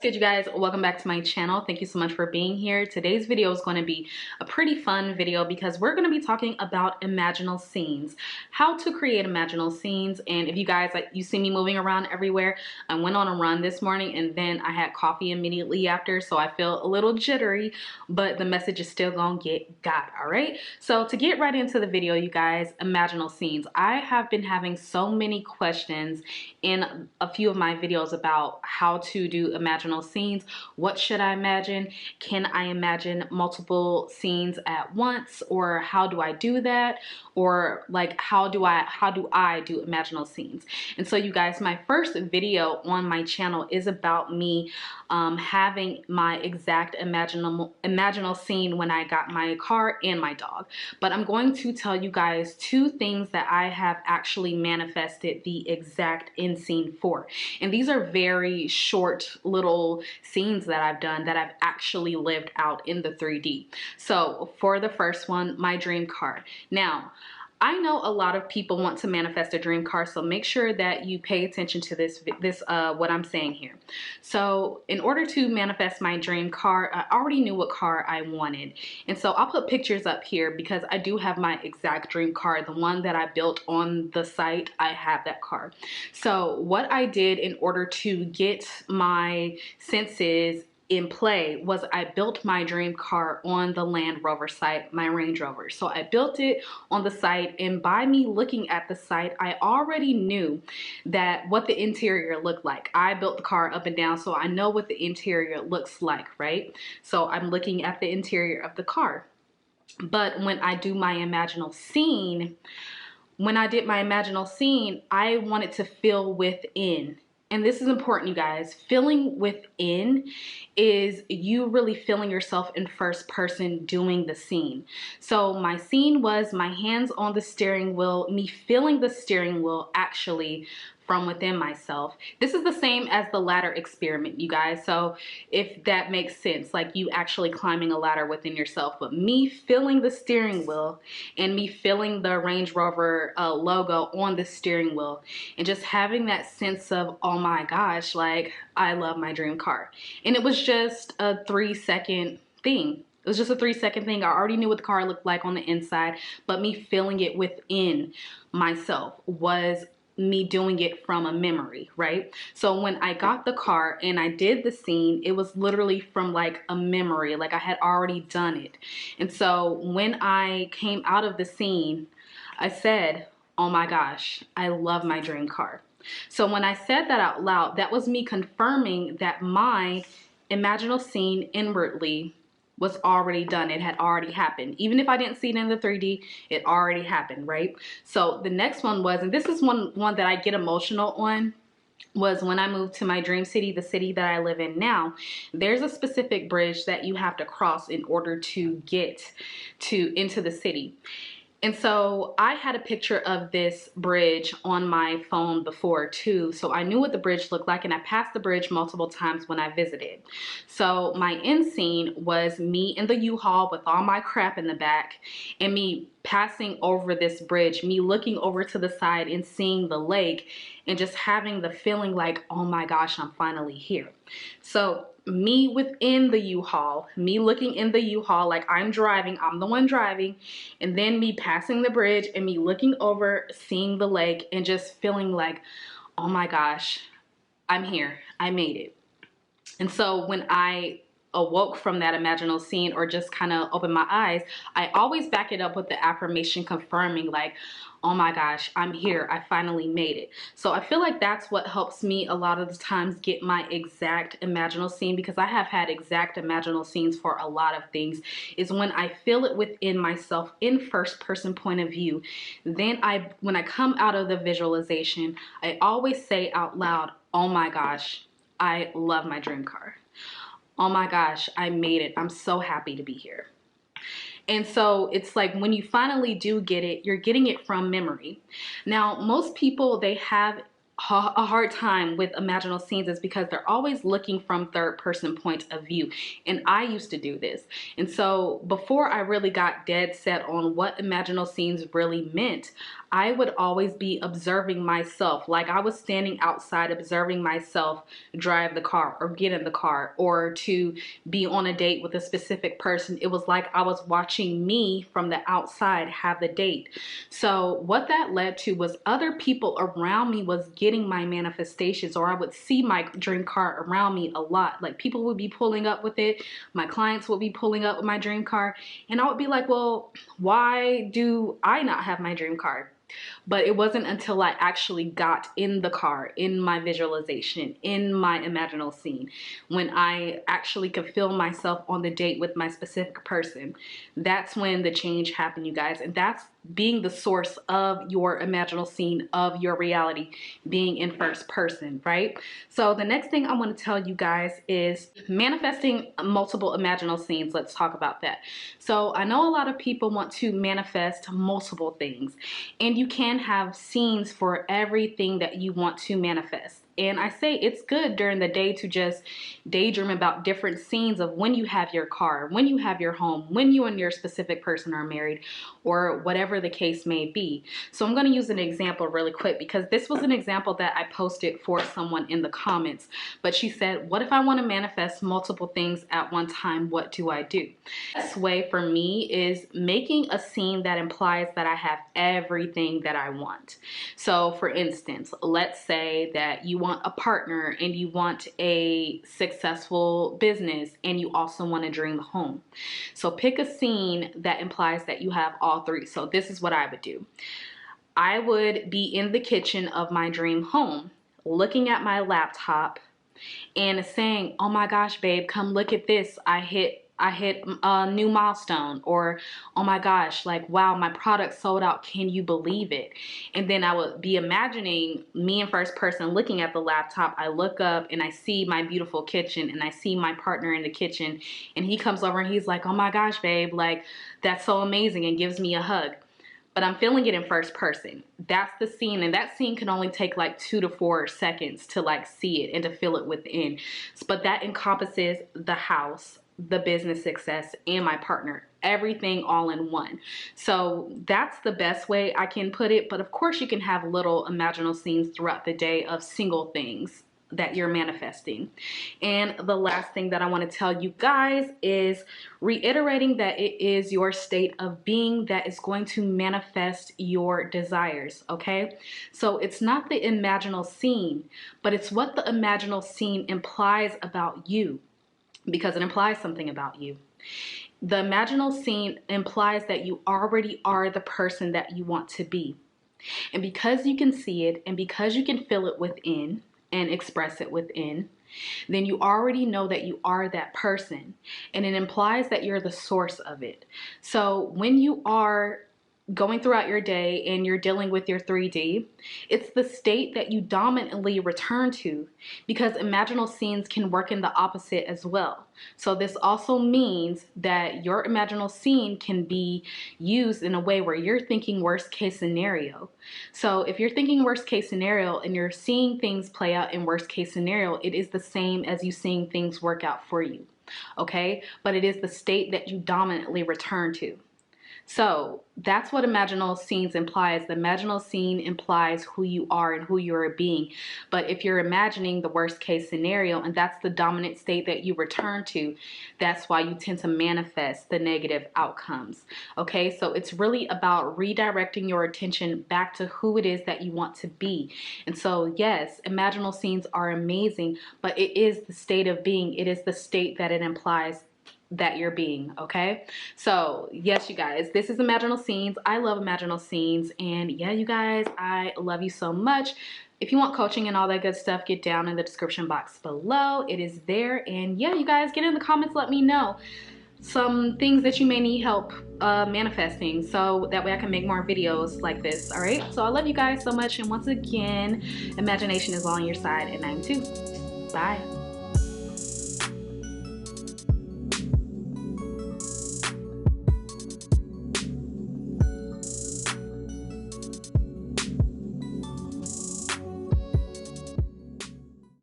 Good, you guys, welcome back to my channel. Thank you so much for being here. Today's video is going to be a pretty fun video because we're going to be talking about imaginal scenes, how to create imaginal scenes. And if you guys, you see me moving around everywhere, I went on a run this morning and then I had coffee immediately after, so I feel a little jittery, but the message is still gonna get got. All right, so to get right into the video, you guys, imaginal scenes. I have been having so many questions in a few of my videos about how to do imaginal scenes. What should I imagine? Can I imagine multiple scenes at once? Or how do I do that? Or like how do I do imaginal scenes? And so you guys, my first video on my channel is about me having my exact imaginal scene when I got my car and my dog. But I'm going to tell you guys two things that I have actually manifested the exact end scene for. And these are very short little scenes that I've done that I've actually lived out in the 3D. So for the first one, my dream car. Now, I know a lot of people want to manifest a dream car, so make sure that you pay attention to what I'm saying here. So in order to manifest my dream car, I already knew what car I wanted. And so I'll put pictures up here because I do have my exact dream car, the one that I built on the site. I have that car. So what I did in order to get my senses in play was I built my dream car on the Land Rover site, my Range Rover. So I built it on the site, and by me looking at the site, I already knew that what the interior looked like. I built the car up and down, so I know what the interior looks like, right? So I'm looking at the interior of the car. But when I do my imaginal scene, I wanted to feel within. And this is important, you guys. Feeling within is you really feeling yourself in first person doing the scene. So my scene was my hands on the steering wheel, me feeling the steering wheel actually from within myself. This is the same as the ladder experiment, you guys. So if that makes sense, like you actually climbing a ladder within yourself, but me feeling the steering wheel and me feeling the Range Rover logo on the steering wheel and just having that sense of, oh my gosh, like I love my dream car. And it was just a 3-second thing. It was just a 3-second thing. I already knew what the car looked like on the inside, but me feeling it within myself was me doing it from a memory, right? So when I got the car and I did the scene, it was literally from like a memory, like I had already done it. And so when I came out of the scene, I said, oh my gosh, I love my dream car. So when I said that out loud, that was me confirming that my imaginal scene inwardly was already done. It had already happened. Even if I didn't see it in the 3D, it already happened, right? So the next one was, and this is one that I get emotional on, was when I moved to my dream city, the city that I live in now. There's a specific bridge that you have to cross in order to get into the city. And so I had a picture of this bridge on my phone before too. So I knew what the bridge looked like, and I passed the bridge multiple times when I visited. So my end scene was me in the U-Haul with all my crap in the back and me passing over this bridge, me looking over to the side and seeing the lake and just having the feeling like, oh my gosh, I'm finally here. So me within the U-Haul, me looking in the U-Haul like I'm driving, I'm the one driving, and then me passing the bridge and me looking over, seeing the lake and just feeling like, oh my gosh, I'm here, I made it. And so when I awoke from that imaginal scene or just kind of opened my eyes, I always back it up with the affirmation confirming like, oh my gosh, I'm here, I finally made it. So I feel like that's what helps me a lot of the times get my exact imaginal scene, because I have had exact imaginal scenes for a lot of things, is when I feel it within myself in first person point of view. Then when I come out of the visualization, I always say out loud, oh my gosh, I love my dream car. Oh my gosh, I made it. I'm so happy to be here. And so it's like when you finally do get it, you're getting it from memory. Now, most people, they have a hard time with imaginal scenes is because they're always looking from third person point of view. And I used to do this. And so before I really got dead set on what imaginal scenes really meant, I would always be observing myself. Like I was standing outside observing myself drive the car or get in the car or to be on a date with a specific person. It was like I was watching me from the outside have the date. So what that led to was other people around me was getting my manifestations, or I would see my dream car around me a lot. Like people would be pulling up with it. My clients would be pulling up with my dream car. And I would be like, well, why do I not have my dream car? But it wasn't until I actually got in the car, in my visualization, in my imaginal scene, when I actually could feel myself on the date with my specific person. That's when the change happened, you guys. And that's being the source of your imaginal scene, of your reality, being in first person, right? So the next thing I want to tell you guys is manifesting multiple imaginal scenes. Let's talk about that. So I know a lot of people want to manifest multiple things, and you can have scenes for everything that you want to manifest. And I say it's good during the day to just daydream about different scenes of when you have your car, when you have your home, when you and your specific person are married, or whatever the case may be. So I'm going to use an example really quick, because this was an example that I posted for someone in the comments. But she said, what if I want to manifest multiple things at one time? What do I do? The best way for me is making a scene that implies that I have everything that I want. So for instance, let's say that you want a partner and you want a successful business and you also want a dream home. So pick a scene that implies that you have all three. So this is what I would do. I would be in the kitchen of my dream home, looking at my laptop and saying, oh my gosh, babe, come look at this. I hit a new milestone, or oh my gosh, like, wow, my product sold out. Can you believe it? And then I would be imagining me in first person looking at the laptop. I look up and I see my beautiful kitchen and I see my partner in the kitchen, and he comes over and he's like, oh my gosh, babe, like, that's so amazing, and gives me a hug. But I'm feeling it in first person. That's the scene, and that scene can only take like 2 to 4 seconds to like see it and to feel it within. But that encompasses the house, the business success, and my partner, everything all in one. So that's the best way I can put it. But of course you can have little imaginal scenes throughout the day of single things that you're manifesting. And the last thing that I want to tell you guys is reiterating that it is your state of being that is going to manifest your desires, okay? So it's not the imaginal scene, but it's what the imaginal scene implies about you, because it implies something about you. The imaginal scene implies that you already are the person that you want to be. And because you can see it and because you can feel it within and express it within, then you already know that you are that person. And it implies that you're the source of it. So when you are going throughout your day and you're dealing with your 3D, it's the state that you dominantly return to, because imaginal scenes can work in the opposite as well. So this also means that your imaginal scene can be used in a way where you're thinking worst case scenario. So if you're thinking worst case scenario and you're seeing things play out in worst case scenario, it is the same as you seeing things work out for you, okay? But it is the state that you dominantly return to. So that's what imaginal scenes implies. The imaginal scene implies who you are and who you're being. But if you're imagining the worst case scenario and that's the dominant state that you return to, that's why you tend to manifest the negative outcomes. Okay, so it's really about redirecting your attention back to who it is that you want to be. And so yes, imaginal scenes are amazing, but it is the state of being. It is the state that it implies that you're being, okay? So yes, you guys, this is imaginal scenes. I love imaginal scenes, and yeah, you guys, I love you so much. If you want coaching and all that good stuff, get down in the description box below. It is there. And yeah, you guys, get in the comments, let me know some things that you may need help manifesting, so that way I can make more videos like this. All right, so I love you guys so much, and once again, imagination is on your side, and I'm too. Bye.